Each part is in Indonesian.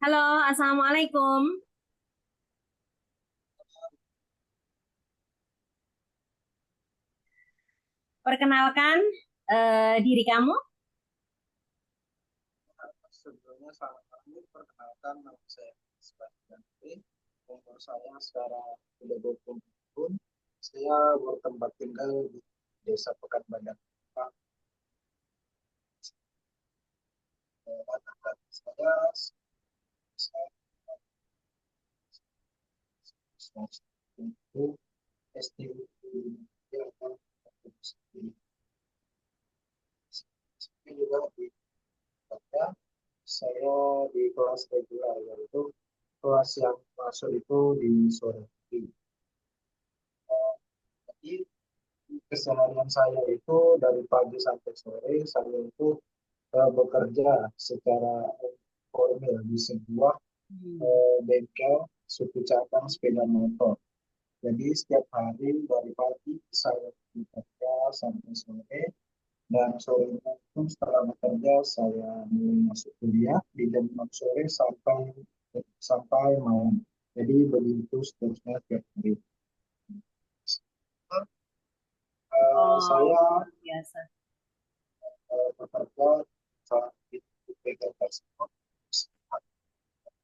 Halo, Assalamualaikum. Perkenalkan diri kamu. Sebelumnya selamat pagi, perkenalkan nama saya Sebastian P. Umur saya sekarang sudah 20 tahun. Saya bertempat tinggal di Desa Pekanbadak. Pak, anak saya itu SD yang saya juga di Jogja. Saya di kelas regular, yaitu kelas yang masuk itu di sore hari. Jadi keseharian saya itu dari pagi sampai sore saya itu bekerja secara formal di sebuah Hmm. bengkel suku cadang sepeda motor. Jadi setiap hari dari pagi saya bekerja sampai sore, dan sorenya itu setelah bekerja saya mulai masuk kuliah di jam 6 sore sampai sampai malam. Jadi begitu seterusnya setiap hari. Oh, Saya luar biasa. bekerja saat itu bengkel tersebut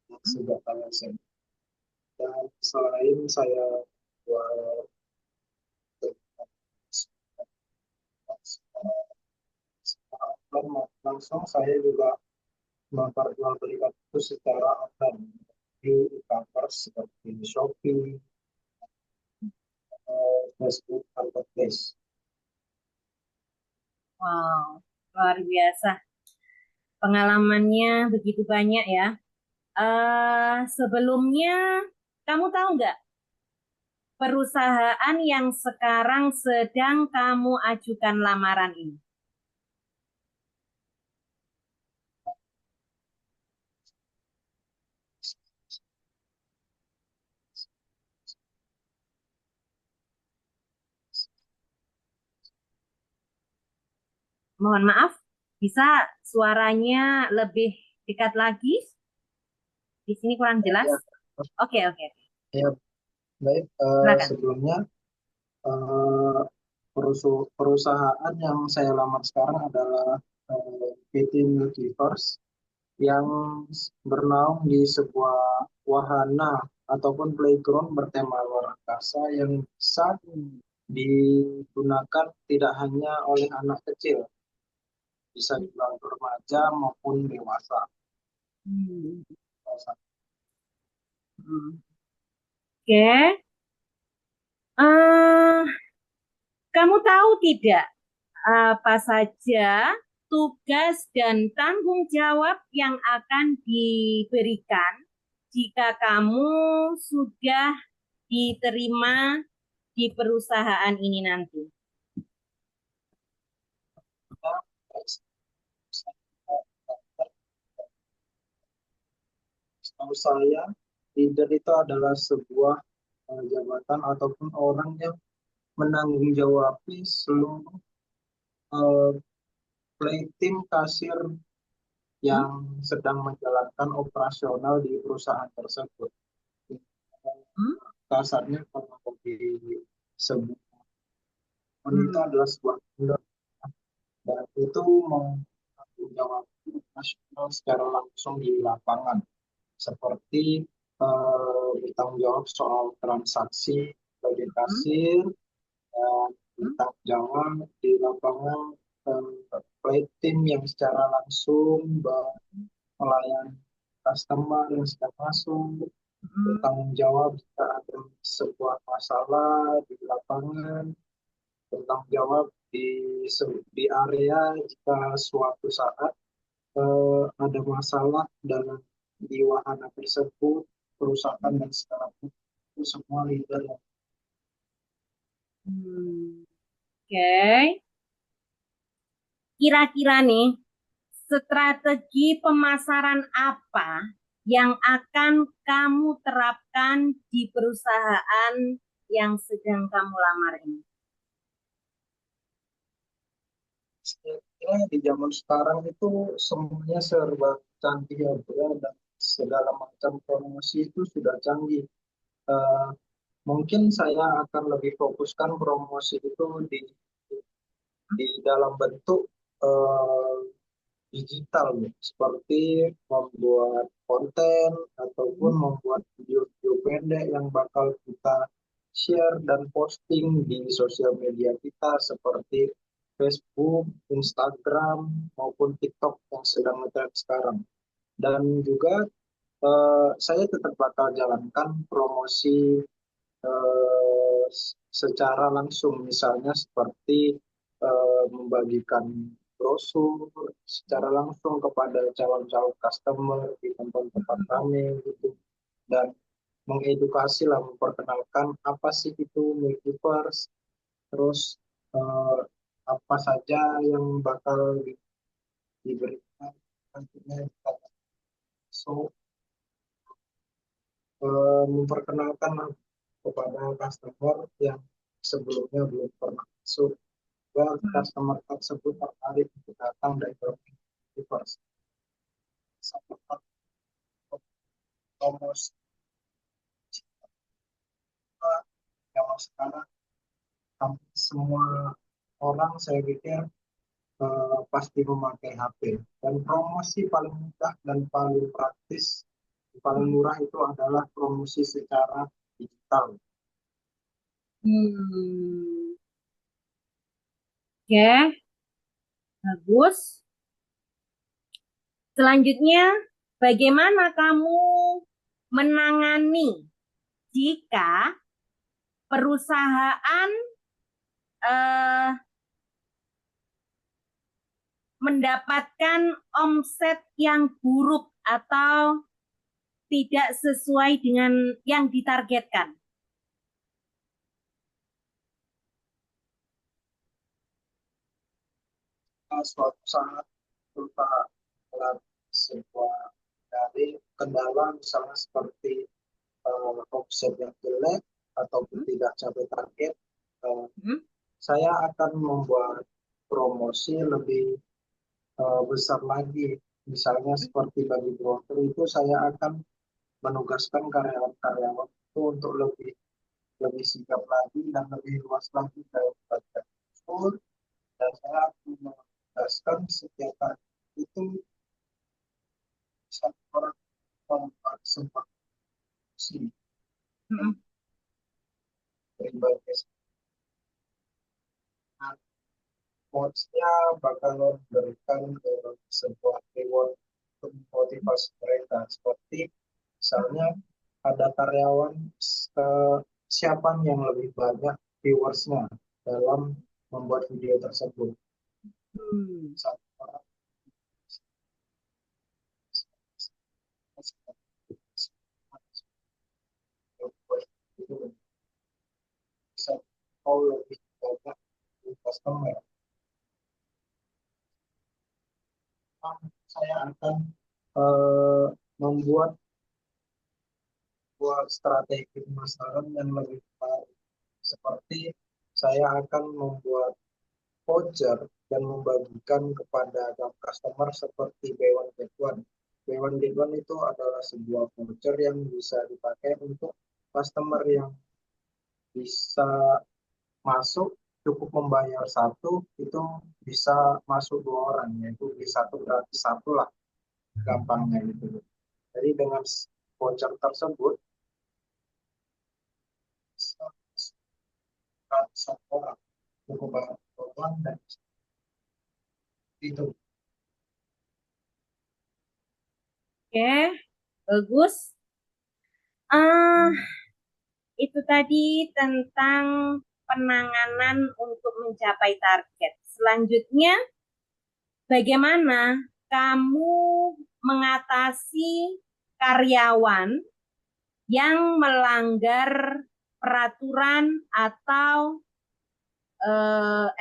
Hmm? sejak tanggal saya. Dan selain saya jual langsung, saya juga memperjualbelikan itu secara online di e-commerce seperti Shopee, Facebook Marketplace. Wow, luar biasa. Pengalamannya begitu banyak ya. Sebelumnya, kamu tahu nggak perusahaan yang sekarang sedang kamu ajukan lamaran ini? Mohon maaf, bisa suaranya lebih dekat lagi? Di sini kurang jelas. Ya, Oke, oke. ya, baik. Silakan. Sebelumnya eh, perusahaan yang saya lamar sekarang adalah PT Multiverse yang bernaung di sebuah wahana ataupun playground bertema luar angkasa yang bisa digunakan tidak hanya oleh anak kecil, bisa juga untuk remaja maupun dewasa. Hmm. Hmm. Oke. Eh, Kamu tahu tidak apa saja tugas dan tanggung jawab yang akan diberikan jika kamu sudah diterima di perusahaan ini nanti? Setahu saya, leader itu adalah sebuah jabatan ataupun orang yang menanggung jawabi seluruh eh, play tim kasir Hmm? yang sedang menjalankan operasional di perusahaan tersebut. Hmm? Kasarnya kalau di sebuah itu Hmm. adalah sebuah leader, dan itu menanggung jawab operasional secara langsung di lapangan, seperti bertanggung jawab soal transaksi sebagai Hmm? kasir, dan Hmm? bertanggung jawab di lapangan play team yang secara langsung melayani customer yang sedang masuk, Hmm? bertanggung jawab jika ada sebuah masalah di lapangan, bertanggung jawab di area jika suatu saat ada masalah dalam di wahana tersebut, kerusakan dan segala macam, itu semua leader yang Hmm. Oke. Kira-kira nih, strategi pemasaran apa yang akan kamu terapkan di perusahaan yang sedang kamu lamar ini? saya kira di zaman sekarang itu semuanya serba canggih ya, Bu, ya. segala macam promosi itu sudah canggih. Eh, Mungkin saya akan lebih fokuskan promosi itu di dalam bentuk eh, digital, ya, seperti membuat konten ataupun membuat video-video pendek yang bakal kita share dan posting di sosial media kita seperti Facebook, Instagram, maupun TikTok yang sedang ngetren sekarang. Dan juga saya tetap bakal jalankan promosi secara langsung, misalnya seperti membagikan brosur secara langsung kepada calon-calon customer di tempat-tempat kami gitu, dan mengedukasi lah, memperkenalkan apa sih itu Multiverse, terus eh, apa saja yang bakal diberikan nantinya. So, memperkenalkan kepada customer yang sebelumnya belum pernah masuk, dan customer tersebut tertarik untuk datang dari Universe. Satu promosi yang sekarang hampir semua orang saya pikir pasti memakai HP. Dan promosi paling mudah dan paling praktis, paling murah itu adalah promosi secara digital. Hmm, oke, bagus. Selanjutnya, bagaimana kamu menangani jika perusahaan eh, mendapatkan omset yang buruk atau tidak sesuai dengan yang ditargetkan? Suatu saat berupa sebuah dari kendala, misalnya seperti omset yang jelek ataupun Hmm? tidak capai target, eh, Hmm? saya akan membuat promosi lebih besar lagi. Misalnya seperti bagi broker itu saya akan menugaskan karyawan-karyawan itu untuk lebih lebih sigap lagi dan lebih luas lagi daripada itu, dan saya akan menugaskan setiap hari itu satu orang membuat sebuah sih Hmm? pribadi. Nah, coachnya bakal memberikan sebuah reward untuk motivasi mereka, seperti misalnya ada karyawan siapa yang lebih banyak viewersnya dalam membuat video tersebut. Hmm. Satu orang itu bisa mau lebih banyak customer. Saya akan eh, membuat buat strategi pemasaran yang lebih baik. Seperti saya akan membuat voucher dan membagikan kepada customer seperti buy one get one. Buy one get one itu adalah sebuah voucher yang bisa dipakai untuk customer yang bisa masuk, cukup membayar satu itu bisa masuk dua orang, yaitu beli satu gratis satu lah, gampangnya gitu. Jadi dengan voucher tersebut bisa gratis satu orang, cukup bayar satu orang, dan itu. Oke, bagus. Ah, itu tadi tentang penanganan untuk mencapai target. Selanjutnya, bagaimana kamu mengatasi karyawan yang melanggar peraturan atau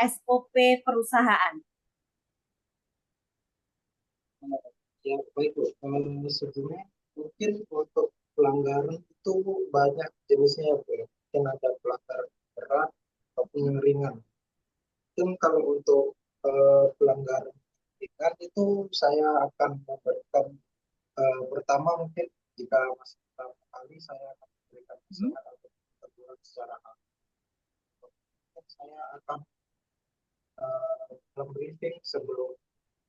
SOP perusahaan? Ya, baik Bu. Sebetulnya mungkin untuk pelanggaran itu banyak jenisnya ya Bu, ya. Mungkin ada pelanggaran berat ataupun yang ringan. Mungkin kalau untuk pelanggaran ringan itu saya akan memberikan pertama mungkin jika masih pertama kali saya akan memberikan Hmm? nasihat atau teguran secara halus. Saya akan briefing sebelum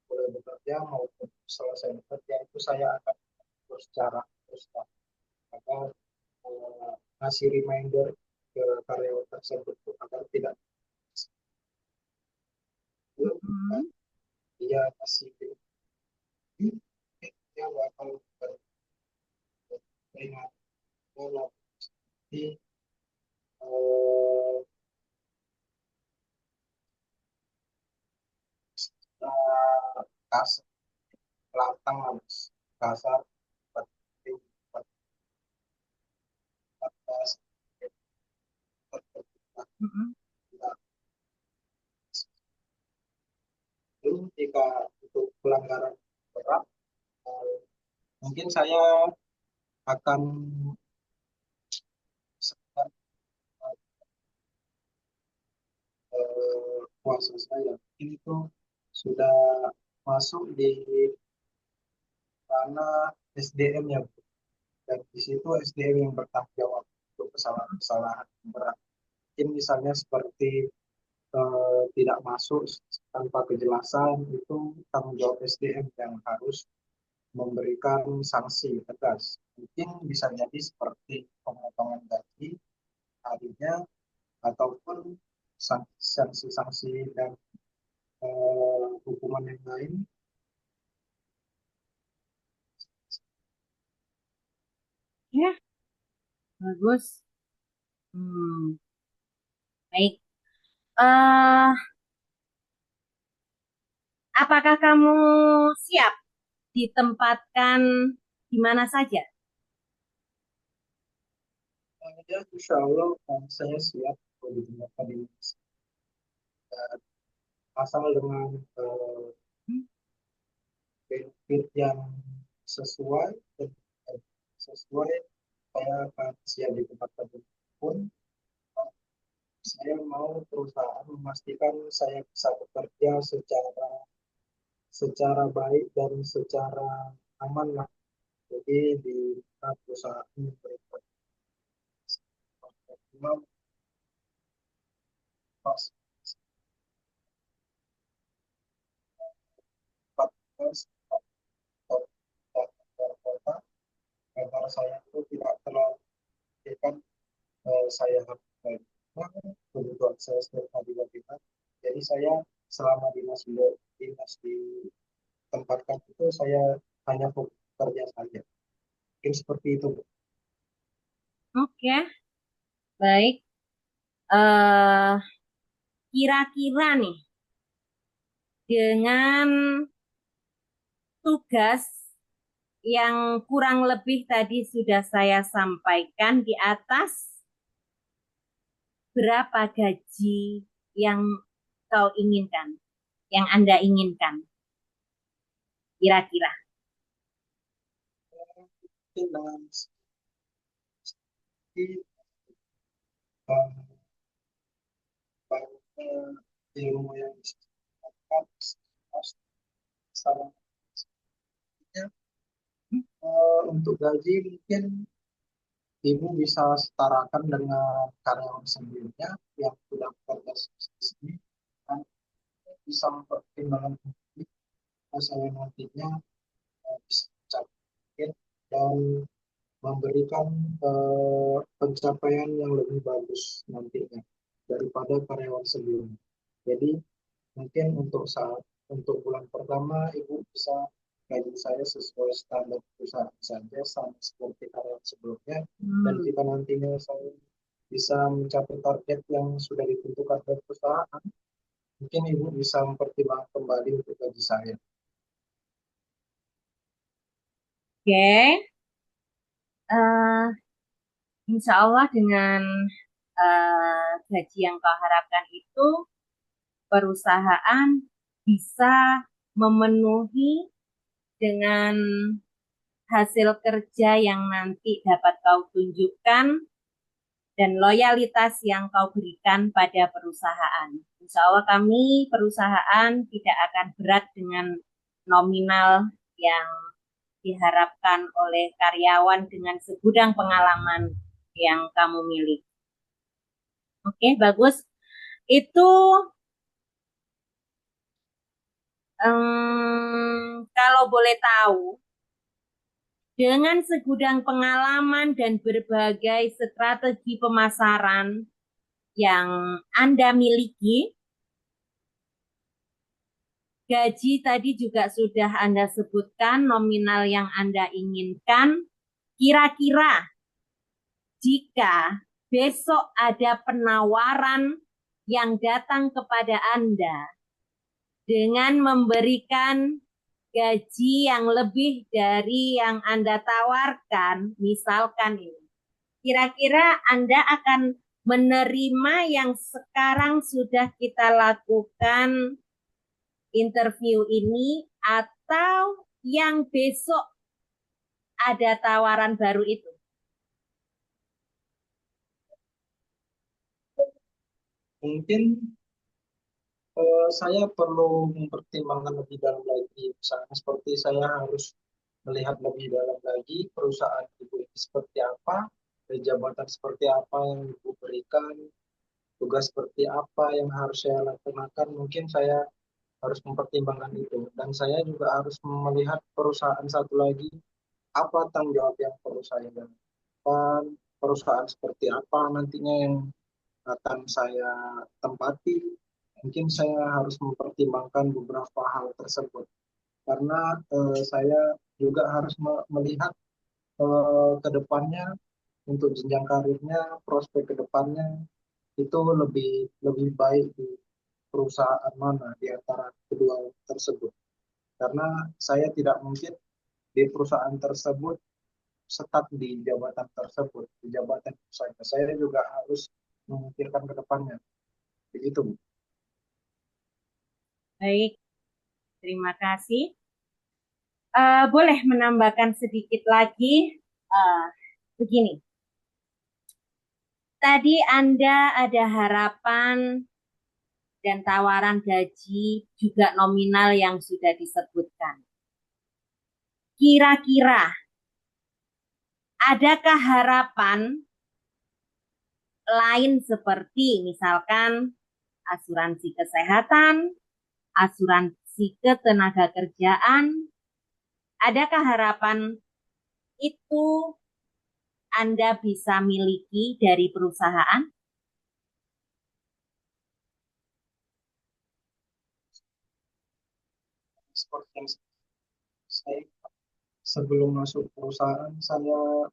mulai bekerja maupun selesai bekerja itu saya akan secara terus agar ngasih reminder ke karyawan tersebut agar tidak Hmm? dia masih dia bakal beringat seperti eh, kasar lantang harus kasar seperti batas Hmm? itu jika untuk pelanggaran berat mungkin saya akan sekat kuasa saya ini tuh sudah masuk di ranah SDM ya Bu. Dan di situ SDM yang bertanggung jawab untuk kesalahan-kesalahan berat. Mungkin misalnya seperti tidak masuk tanpa kejelasan itu tanggung jawab SDM yang harus memberikan sanksi tegas. Mungkin bisa jadi seperti pemotongan gaji harinya ataupun sanksi-sanksi dan hukuman yang lain. Ya, bagus. Hmm, baik. Apakah kamu siap ditempatkan di mana saja? Ya, insya Allah saya siap untuk ditempatkan di asal dengan Hmm? benefit yang sesuai dan sesuai saya akan siap ditempatkan pun saya mau perusahaan memastikan saya bisa bekerja secara baik dan secara aman lah. Jadi di perusahaan memberikan optimal pas pas kota agar saya itu tidak terlalu kan saya harus kebutuhan saya setiap hari bagaimana. Jadi saya selama dinas di tempatkan itu saya hanya fokus kerja saja. Mungkin seperti itu. Oke, baik. Eh, Kira-kira nih, dengan tugas yang kurang lebih tadi sudah saya sampaikan di atas, berapa gaji yang kau inginkan, yang Anda inginkan, kira-kira? Mungkin dengan segi banyaknya ilmu yang bisa didapatkan selanjutnya untuk gaji mungkin ibu bisa setarakan dengan karyawan sebelumnya yang sudah bekerja di sini dan bisa mempertimbangkan saya nantinya bisa mencapai dan memberikan pencapaian yang lebih bagus nantinya daripada karyawan sebelumnya. Jadi mungkin untuk bulan pertama ibu bisa gaji saya sesuai standar perusahaan saja sama seperti karyawan sebelumnya dan Hmm, jika nantinya saya bisa mencapai target yang sudah ditentukan oleh perusahaan, mungkin ibu bisa mempertimbangkan kembali untuk gaji saya. Oke, Eh, Insya Allah dengan gaji yang kau harapkan itu, perusahaan bisa memenuhi dengan hasil kerja yang nanti dapat kau tunjukkan dan loyalitas yang kau berikan pada perusahaan. Insya Allah kami perusahaan tidak akan berat dengan nominal yang diharapkan oleh karyawan dengan segudang pengalaman yang kamu miliki. Oke, bagus. Itu kalau boleh tahu, dengan segudang pengalaman dan berbagai strategi pemasaran yang Anda miliki, gaji tadi juga sudah Anda sebutkan nominal yang Anda inginkan. Kira-kira jika besok ada penawaran yang datang kepada Anda dengan memberikan gaji yang lebih dari yang Anda tawarkan, misalkan ini, kira-kira Anda akan menerima yang sekarang sudah kita lakukan interview ini atau yang besok ada tawaran baru itu? Mungkin saya perlu mempertimbangkan lebih dalam lagi. Misalnya seperti saya harus melihat lebih dalam lagi perusahaan ibu ini seperti apa, jabatan seperti apa yang ibu berikan, tugas seperti apa yang harus saya laksanakan. Mungkin saya harus mempertimbangkan itu. Dan saya juga harus melihat perusahaan satu lagi, apa tanggung jawab yang perlu saya lakukan, perusahaan seperti apa nantinya yang akan saya tempati. Mungkin saya harus mempertimbangkan beberapa hal tersebut karena saya juga harus melihat ke depannya untuk jenjang karirnya, prospek ke depannya itu lebih lebih baik di perusahaan mana di antara kedua tersebut. Karena saya tidak mungkin di perusahaan tersebut stuck di jabatan tersebut, di jabatan itu saja. Saya juga harus memikirkan ke depannya. Begitu. Baik, terima kasih. Boleh menambahkan sedikit lagi? Begini, tadi Anda ada harapan dan tawaran gaji juga nominal yang sudah disebutkan. Kira-kira adakah harapan lain seperti misalkan asuransi kesehatan, asuransi ketenaga kerjaan? Adakah harapan itu Anda bisa miliki dari perusahaan? Seperti yang saya sebelum masuk perusahaan, saya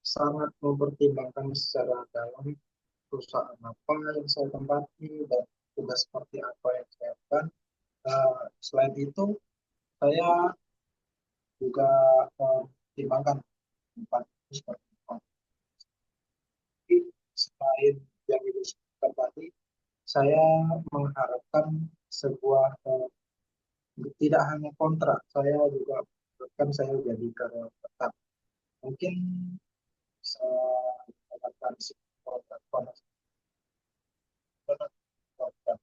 sangat mempertimbangkan secara dalam perusahaan apa yang saya tempati dan tugas seperti apa yang saya lakukan. Selain itu, saya juga mempertimbangkan tempat itu seperti apa. Tapi selain yang itu sebutkan tadi, saya mengharapkan sebuah tidak hanya kontrak, saya juga mengharapkan saya jadi karyawan tetap. Mungkin saya mendapatkan kontrak kontrak kontrak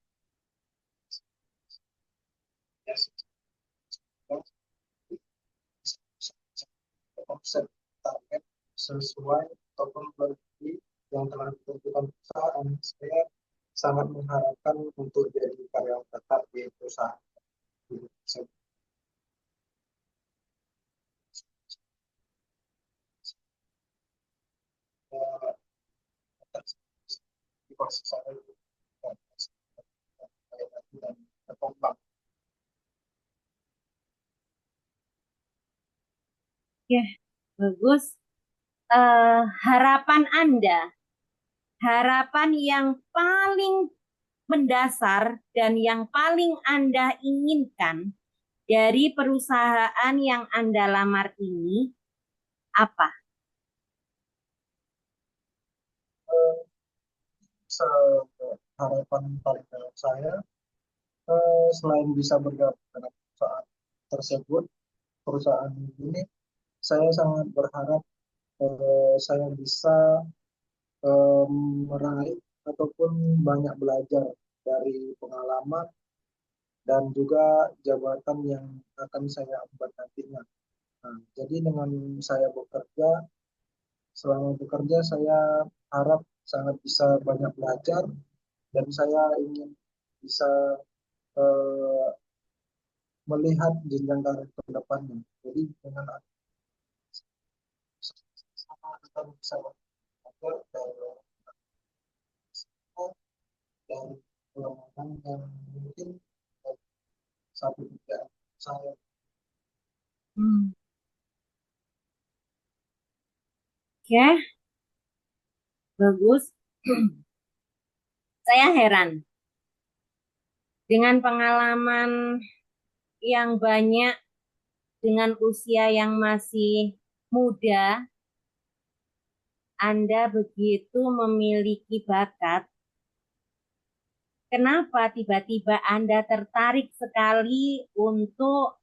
ya, omset target sesuai ataupun lebih yang telah ditentukan perusahaan. Saya sangat mengharapkan untuk jadi karyawan tetap di perusahaan. Di proses saya dan berkembang. Ya, bagus. Harapan Anda, harapan yang paling mendasar dan yang paling Anda inginkan dari perusahaan yang Anda lamar ini apa? Harapan paling dalam saya selain bisa bergabung dengan perusahaan tersebut, perusahaan ini saya sangat berharap saya bisa meraih ataupun banyak belajar dari pengalaman dan juga jabatan yang akan saya emban nantinya. Nah, jadi Jadi dengan saya bekerja, selama bekerja saya harap sangat bisa banyak belajar dan saya ingin bisa eh, melihat jenjang karir ke depannya. Jadi dengan sama kita bisa belajar dari orang yang mungkin satu tidak saya. Hmm. Oke, bagus. Saya heran dengan pengalaman yang banyak, dengan usia yang masih muda, Anda begitu memiliki bakat. Kenapa tiba-tiba Anda tertarik sekali untuk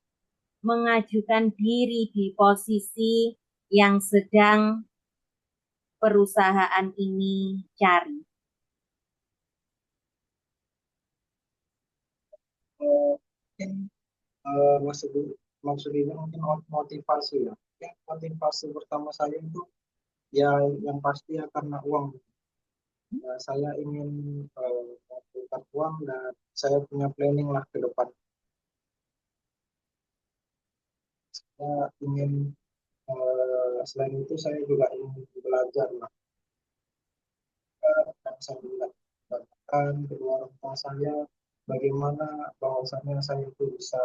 mengajukan diri di posisi yang sedang perusahaan ini cari? Mungkin maksud maksud ini mungkin motivasi ya. Ya, motivasi pertama saya itu ya yang pasti ya karena uang. Ya, saya ingin mendapatkan uang dan saya punya planning lah ke depan. Saya ingin selain itu saya juga ingin belajar lah. Dan saya juga bahkan kedua orang tua saya bagaimana bahwasannya saya itu bisa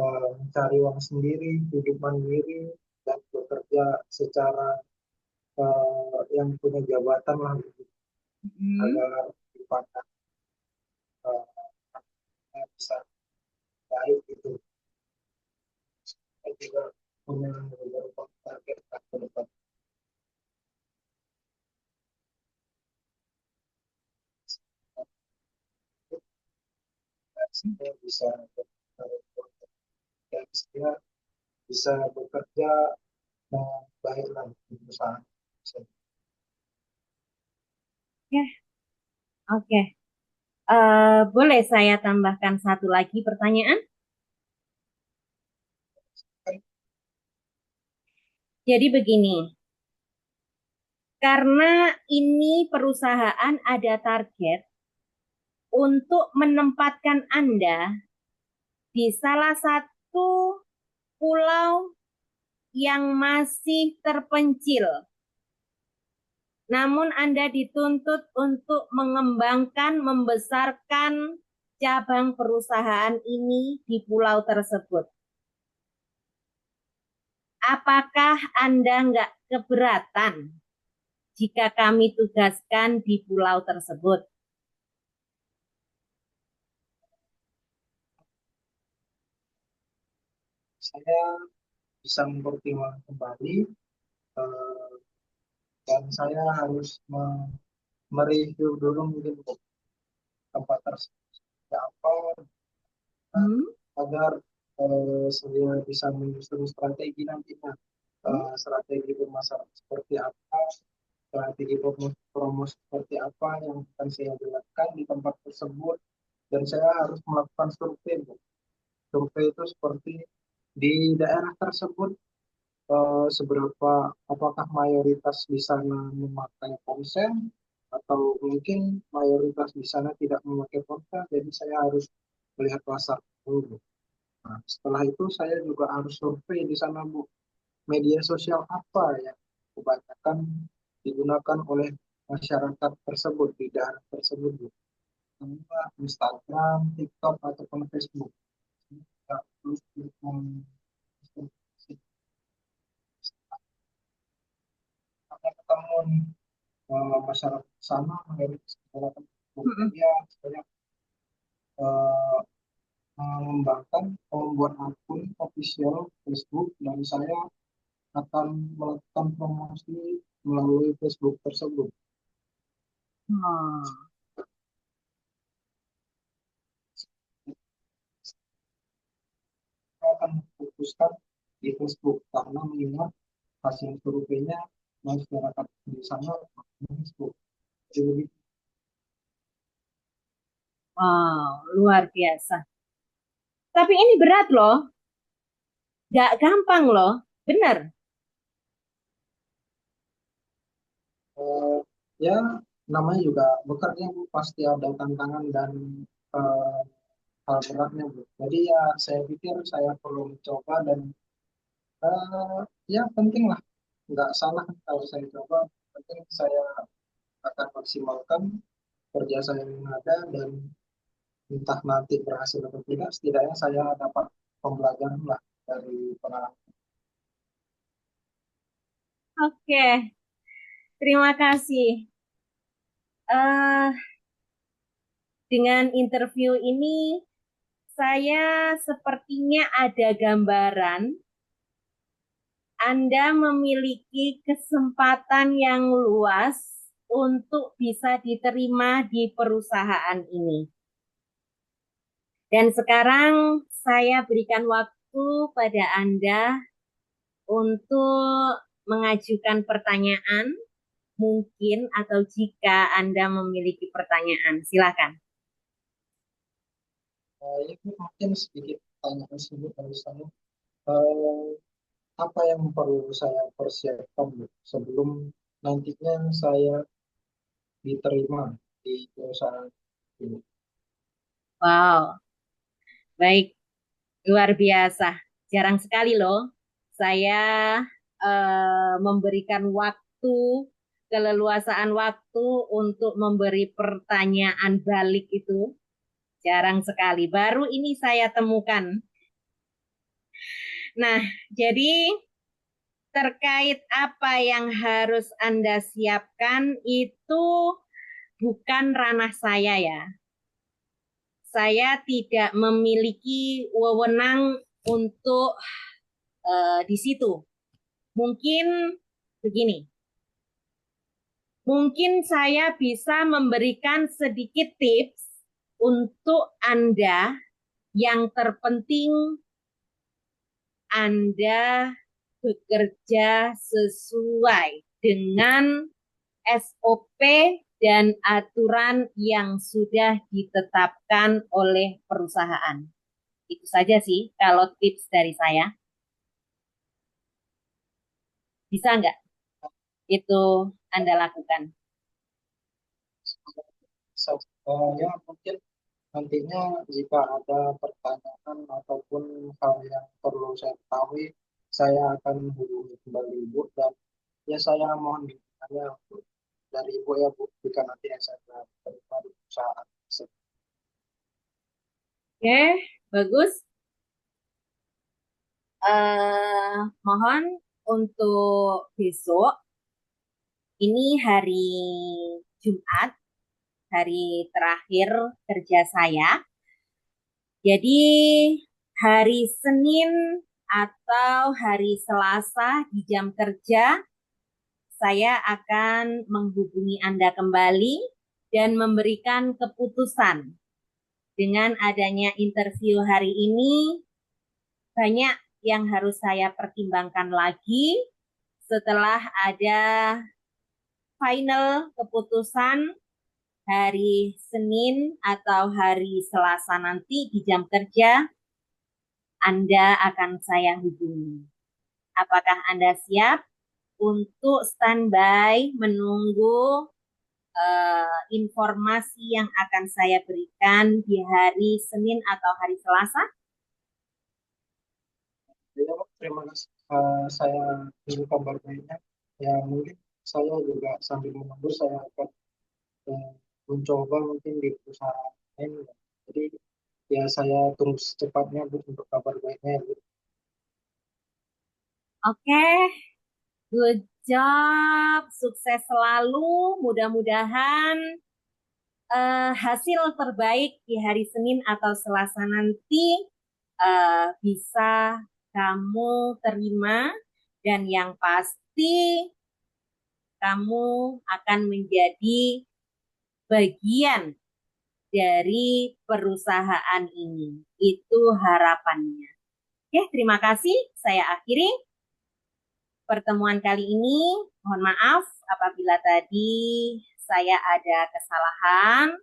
mencari uang sendiri, hidup mandiri, dan bekerja secara yang punya jabatan lah gitu, Hmm. agar dipandang bisa baik gitu. Saya juga punya beberapa target lah ke depan. Saya bisa dan saya bisa bekerja dengan baik lah di perusahaan. Oke, oke. Boleh saya tambahkan satu lagi pertanyaan? Jadi begini, karena ini perusahaan ada target untuk menempatkan Anda di salah satu pulau yang masih terpencil. Namun Anda dituntut untuk mengembangkan, membesarkan cabang perusahaan ini di pulau tersebut. Apakah Anda nggak keberatan jika kami tugaskan di pulau tersebut? Saya bisa mempertimbangkan kembali eh, dan saya harus mereview dulu mungkin untuk tempat tersebut seperti apa Hmm? agar saya bisa menyusun strategi nantinya. Strategi pemasaran seperti apa, strategi promosi seperti apa yang akan saya jalankan di tempat tersebut, dan saya harus melakukan survei, Bu. Survei itu seperti di daerah tersebut seberapa apakah mayoritas di sana memakai ponsel atau mungkin mayoritas di sana tidak memakai ponsel, jadi saya harus melihat pasar dulu. Nah, setelah itu saya juga harus survei di sana, Bu. Media sosial apa yang kebanyakan digunakan oleh masyarakat tersebut di daerah tersebut, Bu. Kedua, Instagram, TikTok, ataupun Facebook. Kita terus ketemu nih, masyarakat sana, mayoritas masyarakat bekerja, saya eh, mengembangkan membuat akun official Facebook dan saya akan melakukan promosi melalui Facebook tersebut. Hmm. Saya akan fokuskan di Facebook karena mengingat hasil surveinya masyarakat di sana di Facebook. Jadi Wow, luar biasa. Tapi ini berat loh, gak gampang loh. Benar. Eh, ya, namanya juga bekerja, Bu, pasti ada tantangan dan eh, hal beratnya, Bu. Jadi ya saya pikir saya perlu mencoba dan eh, ya penting lah, nggak salah kalau saya coba. Penting saya akan maksimalkan kerja saya yang ada dan entah nanti berhasil atau tidak, setidaknya saya dapat pembelajaran lah dari pengalaman. Oke, terima kasih. eh dengan interview ini, saya sepertinya ada gambaran Anda memiliki kesempatan yang luas untuk bisa diterima di perusahaan ini. Dan sekarang saya berikan waktu pada Anda untuk mengajukan pertanyaan, mungkin atau jika Anda memiliki pertanyaan. Silakan. Itu mungkin sedikit pertanyaan sebut dari saya. Eh, apa yang perlu saya persiapkan, Bu, sebelum nantinya saya diterima di perusahaan ini? Wow, baik. Luar biasa. Jarang sekali loh saya memberikan waktu, keleluasaan waktu untuk memberi pertanyaan balik itu. Jarang sekali. Baru ini saya temukan. Nah, jadi terkait apa yang harus Anda siapkan itu bukan ranah saya ya. Saya tidak memiliki wewenang untuk di situ. Mungkin begini, mungkin saya bisa memberikan sedikit tips untuk Anda. Yang terpenting Anda bekerja sesuai dengan SOP dan aturan yang sudah ditetapkan oleh perusahaan. Itu saja sih kalau tips dari saya. Bisa nggak itu Anda lakukan? Ya, mungkin nantinya jika ada pertanyaan ataupun hal yang perlu saya ketahui, saya akan hubungi kembali Ibu dan ya saya mohon bimbingannya dari Ibu ya, Bu, jika nanti saya terima di perusahaan tersebut. Oke, bagus. Mohon untuk besok, ini hari Jumat, hari terakhir kerja saya. Jadi hari Senin atau hari Selasa di jam kerja, saya akan menghubungi Anda kembali dan memberikan keputusan. Dengan adanya interview hari ini, banyak yang harus saya pertimbangkan lagi setelah ada final keputusan hari Senin atau hari Selasa nanti di jam kerja, Anda akan saya hubungi. Apakah Anda siap untuk standby menunggu informasi yang akan saya berikan di hari Senin atau hari Selasa? Ya, Bu, terima kasih. Saya tunggu kabar baiknya. Ya, mungkin saya juga sambil menunggu saya akan eh, mencoba mungkin di perusahaan lain. Jadi ya saya tunggu secepatnya, Bu, untuk kabar baiknya ya, Bu. Oke, good job, sukses selalu. Mudah-mudahan hasil terbaik di hari Senin atau Selasa nanti bisa kamu terima dan yang pasti kamu akan menjadi bagian dari perusahaan ini. Itu harapannya. Oke, terima kasih. Saya akhiri pertemuan kali ini. Mohon maaf apabila tadi saya ada kesalahan.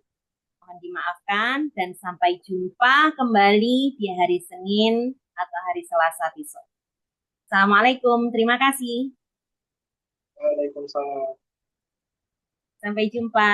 Mohon dimaafkan dan sampai jumpa kembali di hari Senin atau hari Selasa besok. Assalamualaikum, terima kasih. Waalaikumsalam. Sampai jumpa.